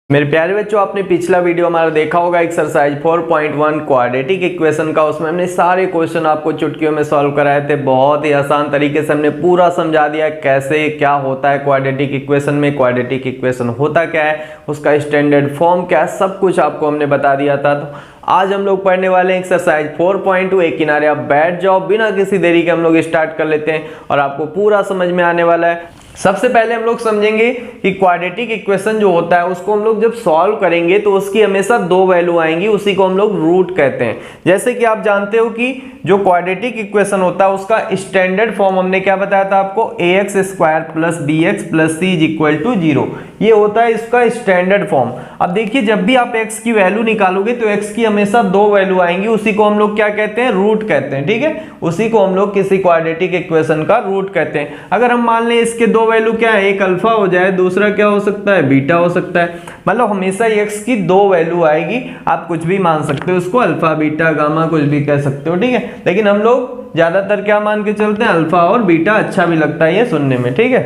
मेरे प्यारे बच्चों, आपने पिछला वीडियो हमारा देखा होगा एक्सरसाइज 4.1 क्वाड्रेटिक इक्वेशन का। उसमें हमने सारे क्वेश्चन आपको चुटकियों में सॉल्व कराए थे। बहुत ही आसान तरीके से हमने पूरा समझा दिया कैसे क्या होता है क्वाड्रेटिक इक्वेशन में, क्वाड्रेटिक इक्वेशन होता क्या है, उसका स्टैंडर्ड फॉर्म क्या है, सब कुछ आपको हमने बता दिया था। तो आज हम लोग पढ़ने वाले हैं एक्सरसाइज 4.2। एक किनारे आप बैठ जाओ, बिना किसी देरी के हम लोग स्टार्ट कर लेते हैं और आपको पूरा समझ में आने वाला है। सबसे पहले हम लोग समझेंगे कि क्वाड्रेटिक इक्वेशन जो होता है उसको हम लोग जब सॉल्व करेंगे तो उसकी हमेशा दो वैल्यू आएंगी, उसी को हम लोग रूट कहते हैं। जैसे कि आप जानते हो कि जो क्वाड्रेटिक इक्वेशन होता है उसका स्टैंडर्ड फॉर्म हमने क्या बताया था आपको, ax square plus bx plus c is equal to 0। ये होता है इसका स्टैंडर्ड फॉर्म। अब देखिए, जब भी आप x की वैल्यू निकालोगे तो x की हमेशा दो वैल्यू आएंगी, उसी को हम लोग क्या कहते हैं, रूट कहते हैं। ठीक है, उसी को हम लोग किसी क्वाड्रेटिक इक्वेशन का रूट कहते हैं। अगर हम मान लें इसके दो वैल्यू क्या है, एक अल्फा हो जाए, दूसरा क्या हो सकता है, बीटा हो सकता है। मतलब हमेशा x की दो वैल्यू आएगी, आप कुछ भी मान सकते हो उसको, अल्फा बीटा गामा कुछ भी कह सकते हो। ठीक है, लेकिन हम लोग ज्यादातर क्या मान के चलते हैं, अल्फा और बीटा। अच्छा भी लगता है ये सुनने में। ठीक है,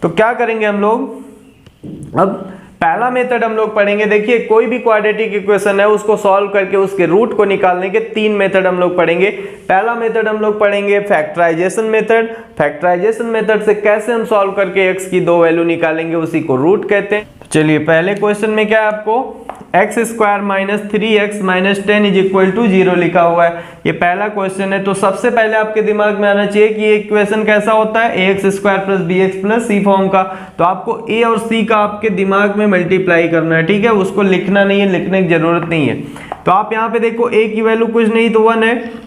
तो क्या करेंगे हम लोग, अब पहला मेथड हम लोग पढ़ेंगे। देखिए, कोई भी क्वाड्रेटिक इक्वेशन है उसको सॉल्व करके उसके रूट को निकालने के तीन मेथड हम लोग पढ़ेंगे। पहला मेथड हम लोग पढ़ेंगे फैक्टराइजेशन मेथड। फैक्टराइजेशन मेथड से कैसे हम सॉल्व करके x की दो वैल्यू निकालेंगे, उसी को रूट कहते हैं। चलिए, पहले क्वेश्चन में क्या है आपको, x square minus 3x minus 10 is equal to 0 लिखा हुआ है। ये पहला क्वेश्चन है। तो सबसे पहले आपके दिमाग में आना चाहिए कि ये इक्वेशन कैसा होता है, ax square plus bx plus c form का। तो आपको a और c का आपके दिमाग में मल्टीप्लाई करना है। ठीक है, उसको लिखना नहीं है, लिखने की जरूरत नहीं है। तो आप यहाँ पे देखो, a की वैल्यू कुछ नहीं तो 1 है।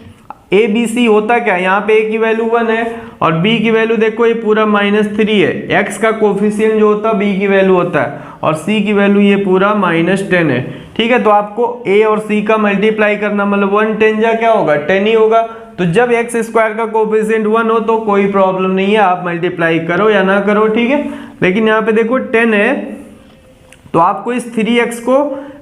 ए बी सी होता क्या है, यहाँ पे a की वैल्यू 1 है और b की वैल्यू देखो ये पूरा -3 है। x का कोफिशिएंट जो होता है b की वैल्यू होता है और c की वैल्यू ये पूरा -10 है। ठीक है, तो आपको a और c का मल्टीप्लाई करना, मतलब 1 10 जा क्या होगा, 10 ही होगा। तो जब x स्क्वायर का कोफिशिएंट 1 हो तो कोई प्रॉब्लम नहीं है, आप मल्टीप्लाई करो या ना करो। ठीक है, लेकिन यहाँ पे देखो 10 है तो आपको इस 3x को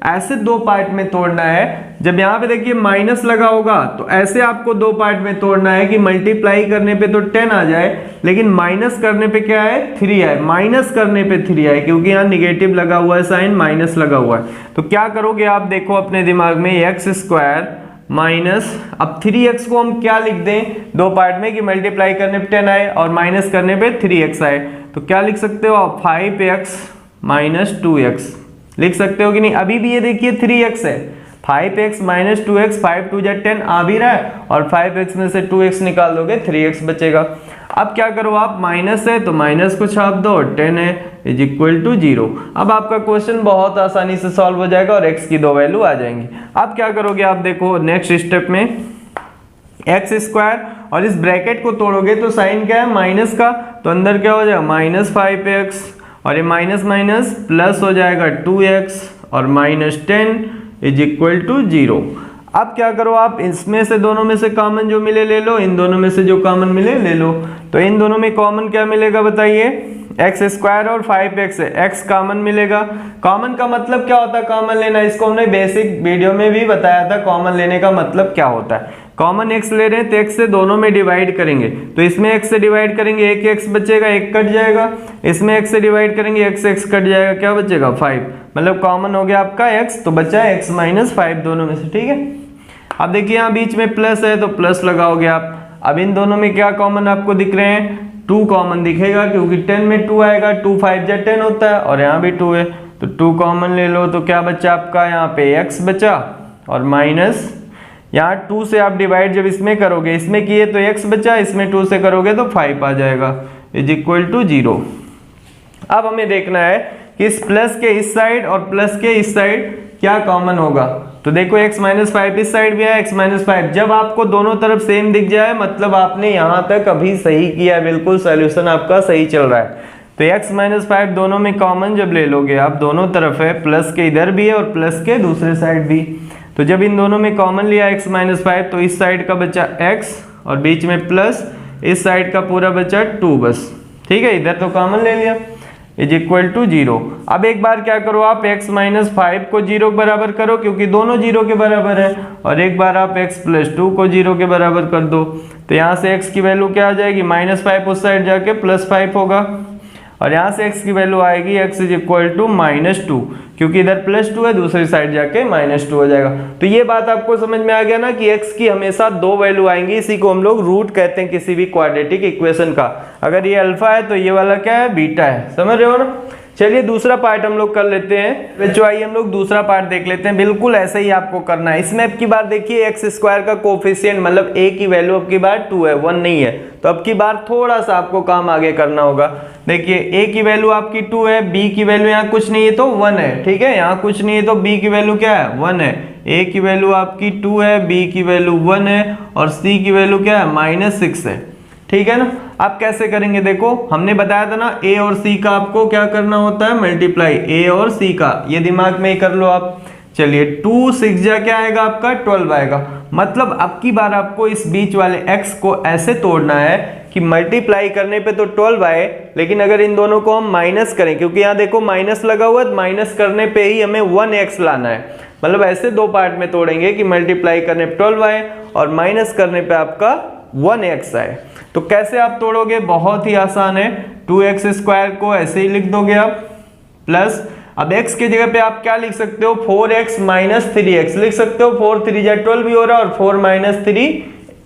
ऐसे दो पार्ट में तोड़ना है। जब यहाँ पे देखिए माइनस लगा होगा तो ऐसे आपको दो पार्ट में तोड़ना है कि मल्टीप्लाई करने पे तो 10 आ जाए, लेकिन माइनस करने पे क्या है, 3 आए। माइनस करने पे 3 आए क्योंकि यहाँ निगेटिव लगा हुआ है, साइन माइनस लगा हुआ है। तो क्या करोगे आप, देखो अपने दिमाग में, एक्स स्क्वायर माइनस, अब 3x को हम क्या लिख दें दो पार्ट में कि मल्टीप्लाई करने पे 10 आए और माइनस करने पे 3x आए। तो क्या लिख सकते हो आप, 5x माइनस 2x लिख सकते हो कि नहीं। अभी भी ये देखिए 3x है, 5x माइनस 2x, 5 2 जा 10 आ भी रहा है और 5x में से 2x निकाल दोगे 3x बचेगा। अब क्या करो आप, माइनस है तो माइनस को छाप दो और 10 है इज इक्वल टू 0। अब आपका क्वेश्चन बहुत आसानी से सॉल्व हो जाएगा और x की दो वैल्यू आ जाएंगी। अब क्या करोगे आप, देखो नेक्स्ट स्टेप में एक्स स्क्वायर और इस ब्रैकेट को तोड़ोगे तो साइन क्या है, माइनस का, तो अंदर क्या हो जाएगा, -5x और ये माइनस माइनस प्लस हो जाएगा 2x और -10 इज इक्वल टू 0। अब क्या करो आप, इसमें से दोनों में से कॉमन जो मिले ले लो, इन दोनों में से जो कॉमन मिले ले लो। तो इन दोनों में कॉमन क्या मिलेगा बताइए, एक्स स्क्वायर और 5x है, x कॉमन मिलेगा। कॉमन का मतलब क्या होता है, कॉमन लेना, इसको हमने बेसिक वीडियो में भी बताया था कॉमन लेने का मतलब क्या होता है। कॉमन x ले रहे हैं तो x से दोनों में डिवाइड करेंगे, तो इसमें x से डिवाइड करेंगे, एक x बचेगा, एक कट जाएगा। इसमें x से डिवाइड करेंगे, x कट जाएगा, क्या बचेगा, 5। मतलब कॉमन हो गया आपका x, तो बचा है x माइनस 5 दोनों में से। ठीक है, अब देखिए यहाँ बीच में प्लस है तो प्लस लगाओगे आप। अब इन दोनों में क्या कॉमन आपको दिख रहे हैं, 2 कॉमन दिखेगा क्योंकि 10 में 2 आएगा, 2 5 जा 10 होता है और यहाँ भी 2 है तो 2 कॉमन ले लो। तो क्या बचा आपका, यहाँ पे x बचा और माइनस, यहाँ 2 से आप डिवाइड जब इसमें करोगे, इसमें किए तो x बचा, इसमें 2 से करोगे तो 5 आ जाएगा इज इक्वल टू 0। अब हमें देखना है कि इस प्लस के इस साइड और प्लस के इस साइड क्या कॉमन होगा। तो देखो x माइनस 5 इस साइड भी है, x माइनस 5, जब आपको दोनों तरफ सेम दिख जाए मतलब आपने यहाँ तक अभी सही किया, बिल्कुल सोल्यूशन आपका सही चल रहा है। तो x माइनस 5 दोनों में कॉमन जब ले लोगे आप, दोनों तरफ है, प्लस के इधर भी है और प्लस के दूसरे साइड भी, तो जब इन दोनों में कॉमन लिया x माइनस 5 तो इस साइड का बचा x और बीच में प्लस, इस साइड का पूरा बचा 2 बस। ठीक है, इधर तो कॉमन ले लिया इज इक्वल टू 0। अब एक बार क्या करो आप, x माइनस 5 को 0 के बराबर करो क्योंकि दोनों 0 के बराबर है, और एक बार आप x प्लस 2 को 0 के बराबर कर दो। तो यहाँ से x की वैल्यू क्या आ जाएगी, -5 उस साइड जाके +5 होगा। और यहाँ से x की वैल्यू आएगी x इज इक्वल टू -2, क्योंकि इधर +2 है, दूसरी साइड जाके -2 हो जाएगा। तो ये बात आपको समझ में आ गया ना कि x की हमेशा 2 वैल्यू आएंगी। इसी को हम लोग रूट कहते हैं किसी भी क्वाड्रेटिक इक्वेशन का। अगर ये अल्फा है तो ये वाला क्या है, बीटा है। समझ रहे हो ना। चलिए दूसरा पार्ट हम लोग कर लेते हैं। बच्चों आइए हम लोग दूसरा पार्ट देख लेते हैं। बिल्कुल ऐसे ही आपको करना है। इसमें अब की बार देखिए x² का कोफिशिएंट मतलब a की वैल्यू अब की बार 2 है, 1 नहीं है। तो अब की बार थोड़ा सा आपको काम आगे करना होगा। देखिए a की वैल्यू आपकी 2 है, b की वैल्यू यहाँ कुछ नहीं है तो 1 है। ठीक है, यहाँ कुछ नहीं है तो b की वैल्यू क्या है, 1 है। a की वैल्यू आपकी 2 है, b की वैल्यू 1 है और c की वैल्यू क्या है, -6 है। ठीक है ना। आप कैसे करेंगे, देखो हमने बताया था ना a और c का आपको क्या करना होता है, मल्टीप्लाई a और c का। ये दिमाग में ही कर लो आप। चलिए 2 6 जा क्या आएगा आपका, 12 आएगा। मतलब अब की बार आपको इस बीच वाले x को ऐसे तोड़ना है कि मल्टीप्लाई करने पे तो 12 आए, लेकिन अगर इन दोनों को हम माइनस करें, क्योंकि यहाँ देखो माइनस लगा हुआ है, माइनस करने पे ही हमें 1x लाना है। मतलब ऐसे दो पार्ट में तोड़ेंगे कि मल्टीप्लाई करने पे 12 आए और माइनस करने पे आपका 1x आए। तो कैसे आप तोड़ोगे, बहुत ही आसान है। 2x² को ऐसे ही लिख दोगे आप, प्लस अब x की जगह पे आप क्या लिख सकते हो, 4x - 3x लिख सकते हो। 4 3 जा 12 भी हो रहा है और 4 - 3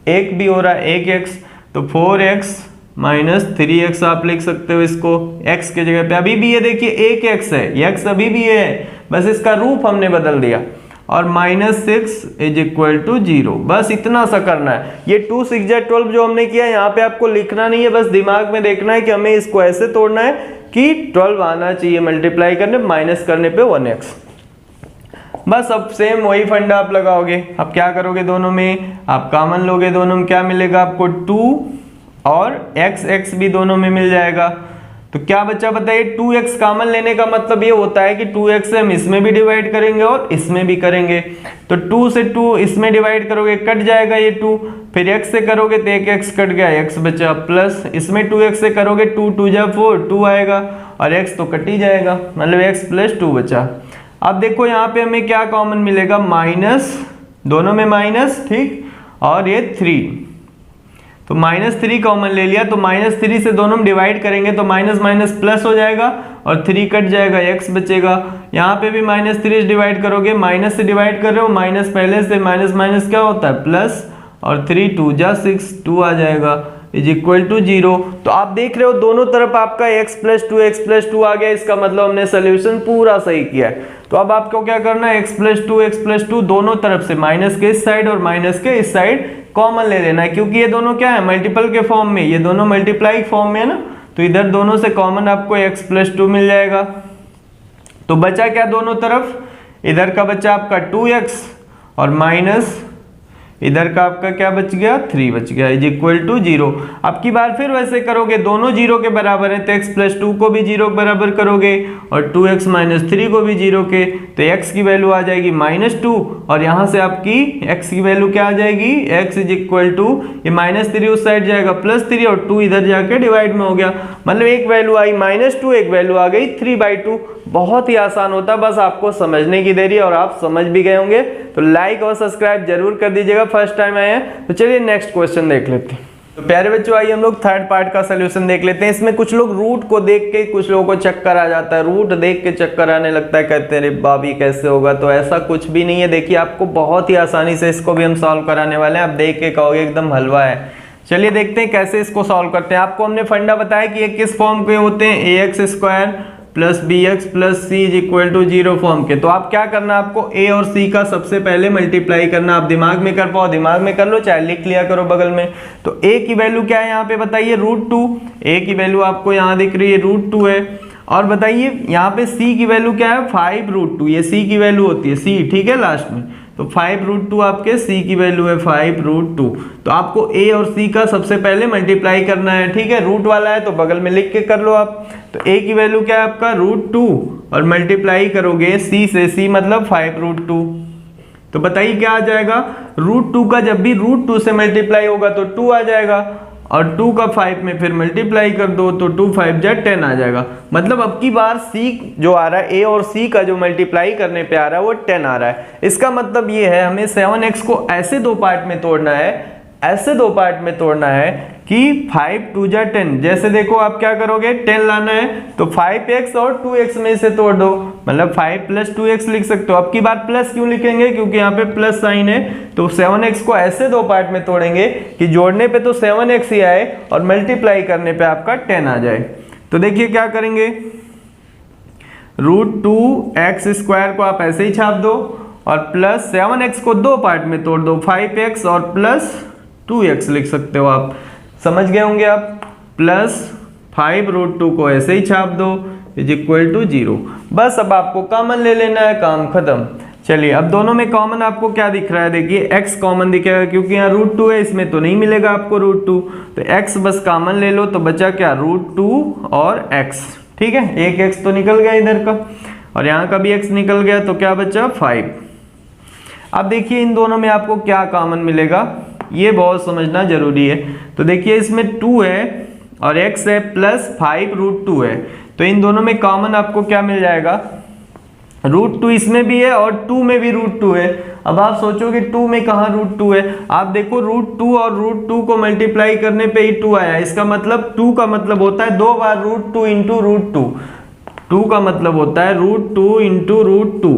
1 भी हो रहा है, 1x। तो 4x - 3x आप लिख सकते हो इसको x की जगह पे। अभी भी ये देखिए 1x है, x अभी भी है, बस इसका रूप हमने बदल दिया। और -6 इज इक्वल टू 0, बस इतना सा करना है। ये 2 6 जा 12 जो हमने किया यहाँ पे आपको लिखना नहीं है, बस दिमाग में देखना है कि हमें इसको ऐसे तोड़ना है कि 12 आना चाहिए मल्टीप्लाई करने, माइनस करने पे 1x। बस अब सेम वही फंडा आप लगाओगे। अब क्या करोगे, दोनों में आप कॉमन लोगे, दोनों में क्या मिलेगा आपको, 2 और x भी दोनों में मिल जाएगा। तो क्या बच्चा बताइए, 2x कॉमन लेने का मतलब ये होता है कि 2x से हम इसमें भी डिवाइड करेंगे और इसमें भी करेंगे। तो 2 से 2 इसमें डिवाइड करोगे, कट जाएगा ये 2, फिर x से करोगे तो एक x कट गया, x बचा, प्लस इसमें 2x से करोगे 2 2 जा 4, 2 आएगा और x तो कट ही जाएगा, मतलब x + 2 बचा। अब देखो यहाँ पे हमें क्या कॉमन मिलेगा, माइनस, दोनों में माइनस, ठीक, और ये 3, तो -3 कॉमन ले लिया। तो -3 से दोनों में डिवाइड करेंगे तो माइनस माइनस प्लस हो जाएगा और 3 कट जाएगा, x बचेगा। यहाँ पे भी -3 डिवाइड करोगे, माइनस से डिवाइड कर रहे हो, माइनस पहले से, माइनस माइनस क्या होता है, प्लस, और 3 2 जा 6, 2 आ जाएगा इज इक्वल टू 0। तो आप देख रहे हो दोनों तरफ आपका x + 2 आ गया। इसका मतलब हमने सोल्यूशन पूरा सही किया है। तो अब आपको क्या करना है, x + 2 दोनों तरफ से, माइनस के इस साइड और माइनस के इस साइड कॉमन ले लेना है, क्योंकि ये दोनों क्या है, मल्टीपल के फॉर्म में, ये दोनों मल्टीप्लाई फॉर्म में है ना। तो इधर दोनों से कॉमन आपको x + 2 मिल जाएगा। तो बचा क्या दोनों तरफ, इधर का बचा आपका 2x और माइनस इधर का आपका क्या बच गया, 3 बच गया इज इक्वल टू 0। अब की बार फिर वैसे करोगे, दोनों 0 के बराबर है तो x + 2 को भी 0 के बराबर करोगे और 2x - 3 को भी 0 के, तो x की वैल्यू आ जाएगी -2 और यहाँ से आपकी x की वैल्यू क्या आ जाएगी, x इज इक्वल टू, ये -3 उस साइड जाएगा, +3 और 2 इधर जाके डिवाइड में हो गया। मतलब एक वैल्यू आई -2, एक वैल्यू आ गई 3/2। बहुत ही आसान होता है, बस आपको समझने की देरी है और आप समझ भी गए होंगे। तो लाइक और सब्सक्राइब जरूर कर दीजिएगा, फर्स्ट टाइम आए हैं। तो चलिए नेक्स्ट क्वेश्चन देख लेते हैं। तो प्यारे बच्चों आइए हम लोग थर्ड पार्ट का सोल्यूशन देख लेते हैं। इसमें कुछ लोग रूट को देख के, कुछ लोगों को चक्कर आ जाता है, रूट देख के चक्कर आने लगता है, कहते हैं अरे बाबी कैसे होगा। तो ऐसा कुछ भी नहीं है। देखिए आपको बहुत ही आसानी से इसको भी हम सॉल्व कराने वाले हैं। आप देख के कहोगे एकदम हलवा है। चलिए देखते हैं कैसे इसको सॉल्व करते हैं। आपको हमने फंडा बताया कि ये किस फॉर्म के होते हैं, ax² + bx + c is equal to 0 form के। तो आप क्या करना, आपको a और c का सबसे पहले मल्टीप्लाई करना। आप दिमाग में कर पाओ दिमाग में कर लो, चाहे लिख लिया करो बगल में। तो a की वैल्यू क्या है यहाँ पे बताइए, √2। a की वैल्यू आपको यहाँ दिख रही है, √2 है। और बताइए यहाँ पे c की वैल्यू क्या है, 5√2। ये c की वैल्यू होती है, c, ठीक है, लास्ट में। तो 5√2 आपके c की वैल्यू है 5√2। तो आपको a और c का सबसे पहले मल्टीप्लाई करना है, ठीक है। रूट वाला है तो बगल में लिख के कर लो आप। तो a की वैल्यू क्या है आपका, √2 और मल्टीप्लाई करोगे c से, c मतलब 5√2। तो बताइए क्या आ जाएगा, √2 का जब भी √2 से मल्टीप्लाई होगा तो 2 आ जाएगा और 2 का 5 में फिर मल्टीप्लाई कर दो तो 2 5 जा 10 आ जाएगा। मतलब अब की बार c जो आ रहा है, a और c का जो मल्टीप्लाई करने पे आ रहा है वो 10 आ रहा है। इसका मतलब ये है हमें 7x को ऐसे दो पार्ट में तोड़ना है, ऐसे दो पार्ट में तोड़ना है कि 5 2 जा 10, जैसे देखो आप क्या करोगे 10 लाना है तो 5x और 2x में से तोड़ दो, मतलब 5 + 2x लिख सकते हो। अब की बार प्लस क्यों लिखेंगे, क्योंकि यहाँ पे प्लस साइन है, तो 7x को ऐसे दो पार्ट में तोड़ेंगे कि जोड़ने पे तो 7x ही आए और मल्टीप्लाई करने पे आपका 10 आ जाए। तो देखिए क्या करेंगे, √2x² को आप ऐसे ही छाप दो और प्लस 7x को दो पार्ट में तोड़ दो, 5x और प्लस 2x लिख सकते हो आप, समझ गए होंगे आप। प्लस 5√2 को ऐसे ही छाप दो = 0। बस अब आपको कॉमन ले लेना है, काम खत्म। चलिए अब दोनों में कॉमन आपको क्या दिख रहा है, देखिए x कॉमन दिखेगा क्योंकि यहाँ √2 है, इसमें तो नहीं मिलेगा आपको √2, तो x बस कॉमन ले लो तो बचा क्या √2 और x, ठीक है। एक x तो निकल गया इधर का और यहाँ का भी x निकल गया, तो क्या बचा 5। अब देखिए इन दोनों में आपको क्या कॉमन मिलेगा, ये बहुत समझना जरूरी है। तो देखिए इसमें 2 है और x है प्लस 5√2 है, तो इन दोनों में कॉमन आपको क्या मिल जाएगा, √2 इसमें भी है और 2 में भी √2 है। अब आप सोचोगे 2 में कहाँ √2 है, आप देखो √2 और √2 को मल्टीप्लाई करने पे ही 2 आया, इसका मतलब 2 का मतलब होता है 2 बार √2 × √2, 2 का मतलब होता है √2 × √2,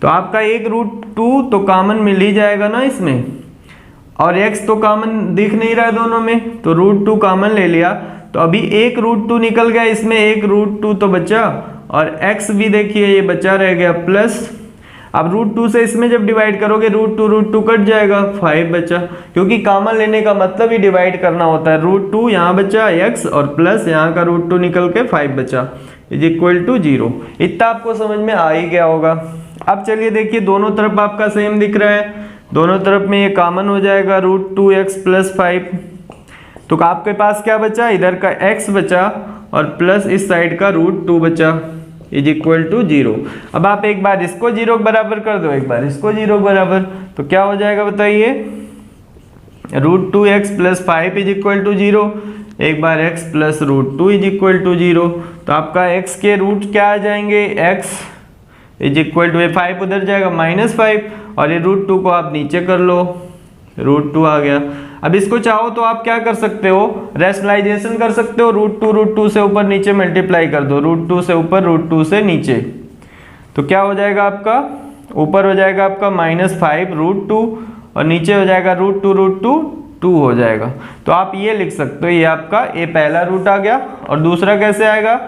तो आपका एक √2 तो कॉमन मिल ही जाएगा ना इसमें, और x तो कॉमन दिख नहीं रहा है दोनों में, तो √2 कॉमन ले लिया, तो अभी एक √2 निकल गया, इसमें एक √2 तो बचा और x भी देखिए ये बचा रह गया प्लस। अब √2 से इसमें जब डिवाइड करोगे √2 कट जाएगा, 5 बचा, क्योंकि कॉमन लेने का मतलब ही डिवाइड करना होता है। √2 यहाँ बचा x और प्लस यहाँ का √2 निकल के 5 बचा = 0। इतना आपको समझ में आ ही गया होगा। अब चलिए देखिए दोनों तरफ आपका सेम दिख रहा है, दोनों तरफ में ये कॉमन हो जाएगा √2x + 5, तो आपके पास क्या बचा, इधर का x बचा और प्लस इस साइड का √2 बचा = 0। अब आप एक बार इसको 0 के बराबर कर दो, एक बार इसको 0 के बराबर, तो क्या हो जाएगा बताइए, √2x + 5 = 0, एक बार x + √2 = 0, तो आपका x के रूट क्या आ जाएंगे, x = 5 उधर जाएगा -5 और ये √2 को आप नीचे कर लो, √2 आ गया। अब इसको चाहो तो आप क्या कर सकते हो, रैशनलाइजेशन कर सकते हो, √2 से ऊपर नीचे मल्टीप्लाई कर दो, √2 से ऊपर √2 से नीचे, तो क्या हो जाएगा आपका, ऊपर हो जाएगा आपका -5√2 और नीचे हो जाएगा √2 2 हो जाएगा। तो आप ये लिख सकते हो, ये आपका ये पहला रूट आ गया और दूसरा कैसे आएगा,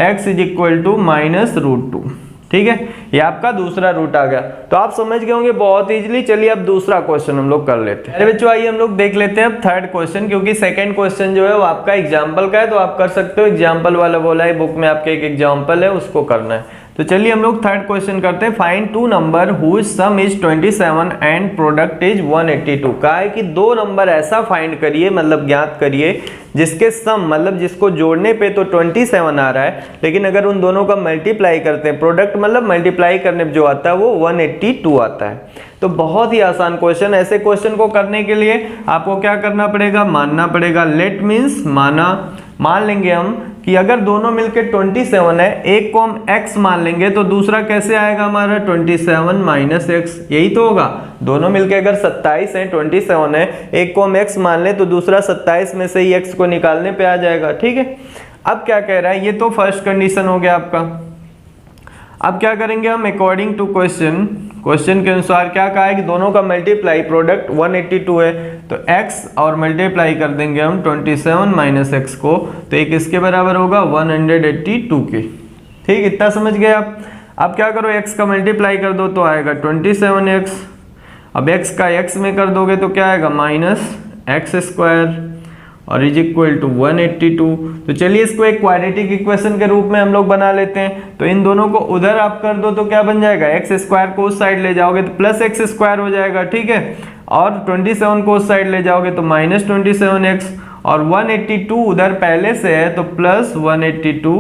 x = -√2, ठीक है, ये आपका दूसरा रूट आ गया। तो आप समझ गए होंगे बहुत इजीली। चलिए अब दूसरा क्वेश्चन हम लोग कर लेते हैं। अरे बच्चों आइए हम लोग देख लेते हैं अब थर्ड क्वेश्चन, क्योंकि सेकंड क्वेश्चन जो है वो आपका एग्जांपल का है, तो आप कर सकते हो, एग्जांपल वाला बोला है बुक में आपके, एक एग्जांपल है उसको करना है। तो चलिए हम लोग थर्ड क्वेश्चन करते हैं। Find 2 number whose sum is 27 and product is 182। कहा है कि 2 नंबर ऐसा फाइंड करिए, मतलब ज्ञात करिए, जिसके सम मतलब जिसको जोड़ने पे तो 27 आ रहा है, लेकिन अगर उन दोनों का मल्टीप्लाई करते हैं, प्रोडक्ट मतलब मल्टीप्लाई करने पे जो आता है वो 182 आता है। तो बहुत ही आसान क्वेश्चन। ऐसे क्वेश्चन को करने के लिए आपको क्या करना पड़ेगा, मानना पड़ेगा। लेट मीन्स माना, मान लेंगे हम कि अगर दोनों मिलके 27 है, एक को हम x मान लेंगे तो दूसरा कैसे आएगा हमारा 27 - x, यही तो होगा। दोनों मिलके अगर 27 है, 27 है, एक को हम x मान ले तो दूसरा 27 में से ही x को निकालने पे आ जाएगा, ठीक है। अब क्या कह रहा है, ये तो फर्स्ट कंडीशन हो गया आपका। अब क्या करेंगे हम, अकॉर्डिंग टू क्वेश्चन के अनुसार क्या कहा है कि दोनों का मल्टीप्लाई प्रोडक्ट 182 है, तो x और मल्टीप्लाई कर देंगे हम 27 - x को, तो एक इसके बराबर होगा 182 के, ठीक, इतना समझ गए आप। अब क्या करो, x का मल्टीप्लाई कर दो तो आएगा 27x, अब x का x में कर दोगे तो क्या आएगा -x² और = 182। तो चलिए इसको एक क्वाड्रेटिक इक्वेशन के रूप में हम लोग बना लेते हैं। तो इन दोनों को उधर आप कर दो तो क्या बन जाएगा, x² को उस साइड ले जाओगे तो +x² हो जाएगा, ठीक है, और 27 को उस साइड ले जाओगे तो -27x, और 182 उधर पहले से है तो +182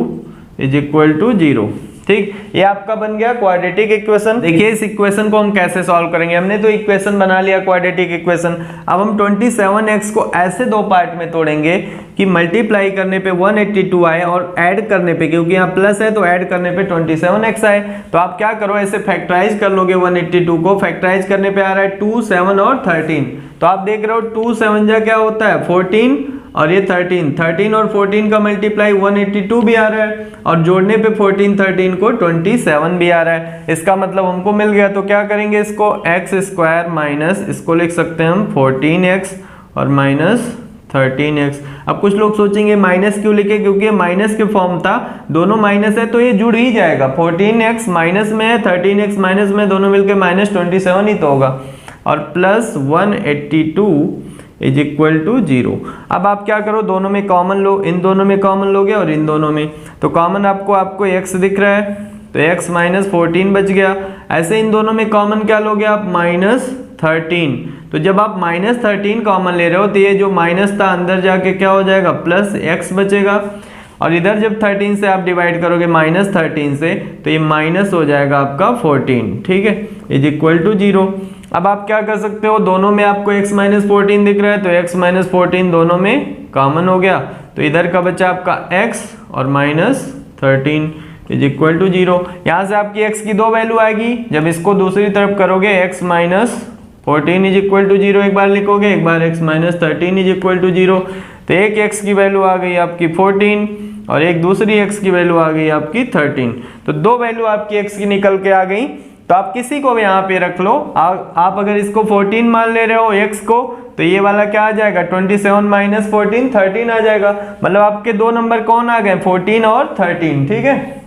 = 0, ठीक। ये आपका बन गया क्वाड्रेटिक इक्वेशन। देखिए इस इक्वेशन को हम कैसे सॉल्व करेंगे, हमने तो इक्वेशन बना लिया क्वाड्रेटिक इक्वेशन। अब हम 27x को ऐसे दो पार्ट में तोड़ेंगे कि मल्टीप्लाई करने पे 182 आए और ऐड करने पे, क्योंकि यहाँ प्लस है तो ऐड करने पे 27x आए। तो आप क्या करो, ऐसे फैक्टराइज कर लोगे 182 को। फैक्टराइज करने पे आ रहा है 2, 7 और 13। तो आप देख रहे हो 2 7 जा क्या होता है 14 और ये 13 और 14 का मल्टीप्लाई 182 भी आ रहा है, और जोड़ने पे 14 13 को 27 भी आ रहा है। इसका मतलब हमको मिल गया। तो क्या करेंगे, इसको एक्स स्क्वायर माइनस, इसको लिख सकते हैं हम 14x और माइनस 13x। अब कुछ लोग सोचेंगे माइनस क्यों लिखे, क्योंकि ये माइनस के फॉर्म था, दोनों माइनस है तो ये जुड़ ही जाएगा। 14x माइनस में है, 13x माइनस में, दोनों मिलकर माइनस 27 ही तो होगा, और प्लस 182 इज इक्वल टू 0। अब आप क्या करो, दोनों में कॉमन लो, इन दोनों में कॉमन लोगे और इन दोनों में, तो कॉमन आपको x दिख रहा है तो x माइनस 14 बच गया। ऐसे इन दोनों में कॉमन क्या लोगे आप, माइनस 13। तो जब आप माइनस 13 कॉमन ले रहे हो तो ये जो माइनस था अंदर जाके क्या हो जाएगा, प्लस x बचेगा, और इधर जब 13 से आप डिवाइड करोगे माइनस 13 से, तो ये माइनस हो जाएगा आपका 14, ठीक है, इज इक्वल टू 0। अब आप क्या कर सकते हो, दोनों में आपको x माइनस 14 दिख रहा है तो x माइनस 14 दोनों में कॉमन हो गया, तो इधर का बचा आपका x और माइनस 13 इज इक्वल टू 0। यहाँ से आपकी x की दो वैल्यू आएगी, जब इसको दूसरी तरफ करोगे x minus 14 is equal to 0 एक बार लिखोगे, एक बार x minus 13 is equal to 0। तो एक x की वैल्यू आ गई आपकी 14 और एक दूसरी x की वैल्यू आ गई आपकी 13। तो दो वैल्यू आपकी x की निकल के आ गई। तो आप किसी को भी यहाँ पे रख लो, आप अगर इसको 14 मान ले रहे हो x को, तो ये वाला क्या आ जाएगा, 27 माइनस 14 13 आ जाएगा। मतलब आपके दो नंबर कौन आ गए, 14 और 13, ठीक है।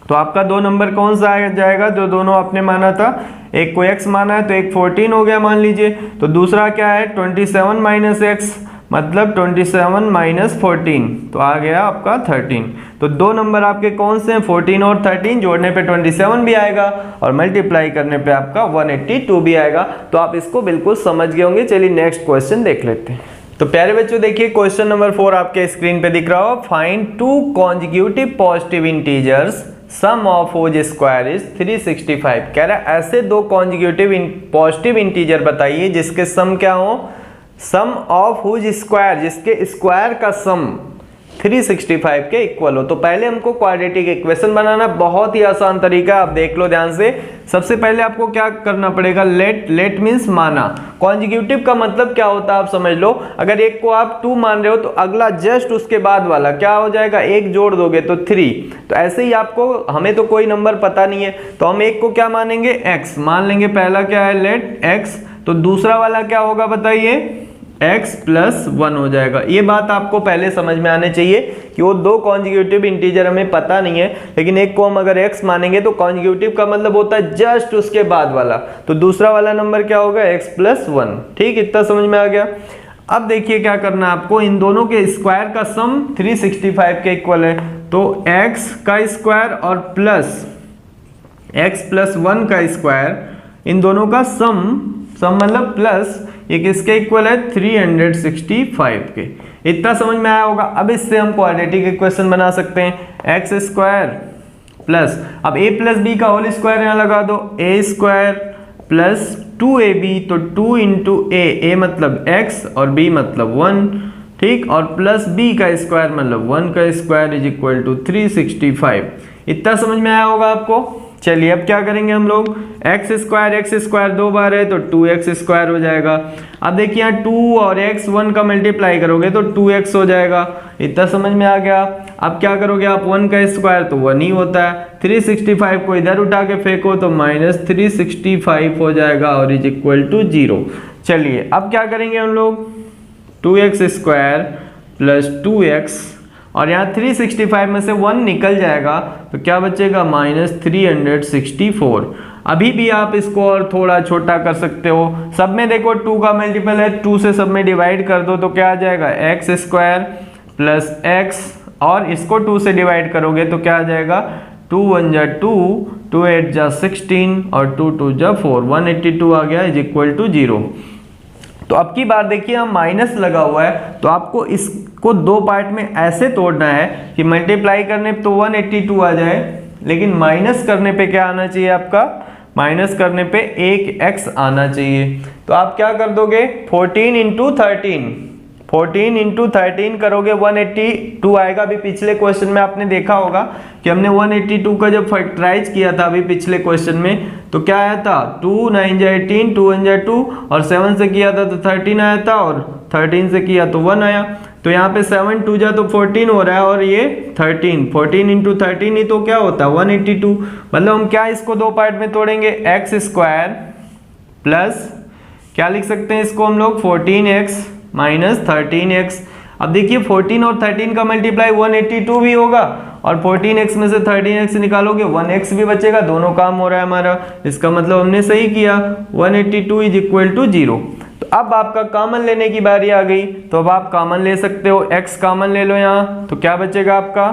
तो आपका दो नंबर कौन सा आ जाएगा, जो दोनों आपने माना था, एक को x माना है तो एक 14 हो गया मान लीजिए, तो दूसरा क्या है 27 माइनस x, मतलब 27 माइनस 14, तो आ गया आपका 13। तो दो नंबर आपके कौन से हैं, 14 और 13, जोड़ने पे 27 भी आएगा और मल्टीप्लाई करने पे आपका 182 भी आएगा। तो आप इसको बिल्कुल समझ गए होंगे। चलिए नेक्स्ट क्वेश्चन देख लेते हैं। तो प्यारे बच्चों देखिए क्वेश्चन नंबर 4 आपके स्क्रीन पे दिख रहा हो, find two consecutive positive integers sum of whose square is 365। कह रहा है ऐसे दो कॉन्जिक्यूटिव पॉजिटिव इंटीजर बताइए जिसके सम क्या हो, सम ऑफ हुज स्क्वायर, जिसके स्क्वायर का सम 365 के इक्वल हो। तो पहले हमको क्वाड्रेटिक इक्वेशन बनाना, बहुत ही आसान तरीका, आप देख लो ध्यान से। सबसे पहले आपको क्या करना पड़ेगा, लेट मीन्स माना। कॉन्जिक्यूटिव का मतलब क्या होता है आप समझ लो, अगर एक को आप 2 मान रहे हो तो अगला जस्ट उसके बाद वाला क्या हो जाएगा, एक जोड़ दोगे तो 3। तो ऐसे ही आपको, हमें तो कोई नंबर पता नहीं है तो हम एक को क्या मानेंगे, x मान लेंगे। पहला क्या है, लेट x, तो दूसरा वाला क्या होगा बताइए, x प्लस 1 हो जाएगा। ये बात आपको पहले समझ में आने चाहिए कि वो दो कॉन्जिक्यूटिव इंटीजर हमें पता नहीं है, लेकिन एक को हम अगर x मानेंगे तो कॉन्जिक्यूटिव का मतलब होता है जस्ट उसके बाद वाला, तो दूसरा वाला नंबर क्या होगा, x प्लस 1। ठीक, इतना समझ में आ गया। अब देखिए क्या करना है आपको, इन दोनों के स्क्वायर का सम 365 के इक्वल है, तो x का स्क्वायर और प्लस x प्लस 1 का स्क्वायर, इन दोनों का सम मतलब प्लस, ये किसके इक्वल है, 365 के। इतना समझ में आया होगा। अब इससे हम क्वाड्रेटिक इक्वेशन बना सकते हैं, एक्स स्क्वायर प्लस, अब a प्लस बी का होल स्क्वायर यहाँ लगा दो, a स्क्वायर प्लस 2ab, तो 2 इंटू a मतलब x और b मतलब 1, ठीक, और प्लस b का स्क्वायर मतलब 1 का स्क्वायर इज इक्वल टू 365। इतना समझ में आया होगा आपको। चलिए अब क्या करेंगे हम लोग, x स्क्वायर दो बार है तो 2x स्क्वायर हो जाएगा। अब देखिए यहाँ 2 और x 1 का मल्टीप्लाई करोगे तो 2x हो जाएगा। इतना समझ में आ गया। अब क्या करोगे आप, 1 का स्क्वायर तो 1 ही होता है, 365 को इधर उठा के फेंको तो माइनस 365 हो जाएगा और इज इक्वल टू 0। चलिए अब क्या करेंगे हम लोग, 2x स्क्वायर प्लस 2x, और यहाँ 365 में से 1 निकल जाएगा तो क्या बचेगा, माइनस 364। अभी भी आप इसको और थोड़ा छोटा कर सकते हो, सब में देखो 2 का मल्टीपल है, 2 से सब में डिवाइड कर दो तो क्या आ जाएगा, एक्स स्क्वायर प्लस एक्स, और इसको 2 से डिवाइड करोगे तो क्या आ जाएगा, 2 1 जा 2, 2 8 जा 16 और 2 2 जा 4, 182 आ गया इज इक्वल टू 0। तो अब की बार देखिए हम माइनस लगा हुआ है तो आपको इसको दो पार्ट में ऐसे तोड़ना है कि मल्टीप्लाई करने पे तो 182 आ जाए, लेकिन माइनस करने पे क्या आना चाहिए आपका, माइनस करने पे एक x आना चाहिए। तो आप क्या कर दोगे, 14 इंटू 13 करोगे 182 आएगा। अभी पिछले क्वेश्चन में आपने देखा होगा कि हमने 182 का जब फैक्टराइज किया था अभी पिछले क्वेश्चन में, तो क्या आया था, 2 9 जा 18, 2 1 जा 2, और 7 से किया था तो 13 आया था, और 13 से किया तो 1 आया। तो यहाँ पे 7 2 जा तो 14 हो रहा है और ये 14 इंटू 13 ही तो क्या होता है 182। मतलब हम क्या इसको दो पार्ट में तोड़ेंगे, एक्स स्क्वायर प्लस क्या लिख सकते हैं इसको हम लोग 14x माइनस 13x। अब देखिए 14 और 13 का मल्टीप्लाई 182 भी होगा और 14x में से 13x निकालोगे 1x भी बचेगा, दोनों काम हो रहा है हमारा। इसका मतलब हमने सही किया, 182 इज इक्वल टू 0। तो अब आपका कॉमन लेने की बारी आ गई, तो अब आप कॉमन ले सकते हो, x कॉमन ले लो यहाँ, तो क्या बचेगा आपका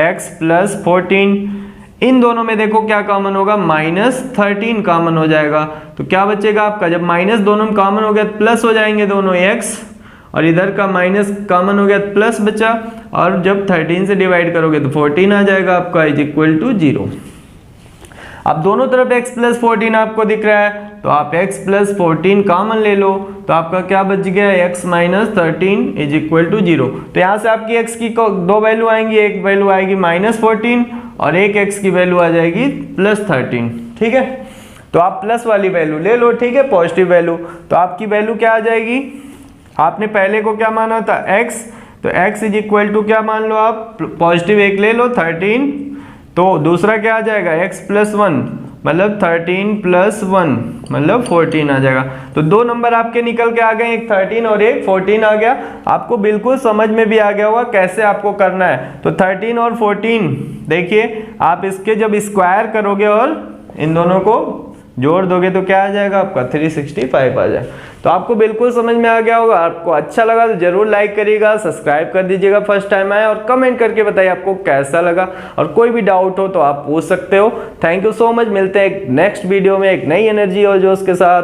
x प्लस 14। इन दोनों में देखो क्या कॉमन होगा, माइनस 13 कॉमन हो जाएगा। तो क्या बचेगा आपका, जब माइनस दोनों में कॉमन हो गया प्लस हो जाएंगे दोनों x, और इधर का माइनस कॉमन हो गया प्लस बचा, और जब 13 से डिवाइड करोगे तो 14 आ जाएगा आपका इज इक्वल टू 0। अब दोनों तरफ x प्लस 14 आपको दिख रहा है, तो आप x प्लस 14 कॉमन ले लो, तो आपका क्या बच गया, x minus 13 is equal to 0। तो यहाँ से आपकी x की दो वैल्यू आएंगी, एक वैल्यू आएगी माइनस 14 और एक x की वैल्यू आ जाएगी प्लस 13। ठीक है, तो आप प्लस वाली वैल्यू ले लो, ठीक है, पॉजिटिव वैल्यू। तो आपकी वैल्यू क्या आ जाएगी, आपने पहले को क्या माना था x, तो x इज इक्वल टू क्या मान लो आप, पॉजिटिव एक ले लो 13, तो दूसरा क्या आ जाएगा x प्लस 1 मतलब 13 प्लस 1 मतलब 14 आ जाएगा। तो दो नंबर आपके निकल के आ गए, एक 13 और एक 14 आ गया। आपको बिल्कुल समझ में भी आ गया होगा कैसे आपको करना है। तो 13 और 14 देखिए, आप इसके जब स्क्वायर करोगे और इन दोनों को जोड़ दोगे तो क्या आ जाएगा आपका 365 आ जाएगा। तो आपको बिल्कुल समझ में आ गया होगा। आपको अच्छा लगा तो जरूर लाइक करिएगा, सब्सक्राइब कर दीजिएगा फर्स्ट टाइम आए, और कमेंट करके बताइए आपको कैसा लगा, और कोई भी डाउट हो तो आप पूछ सकते हो। थैंक यू सो मच, मिलते हैं एक नेक्स्ट वीडियो में एक नई एनर्जी और जोश के साथ।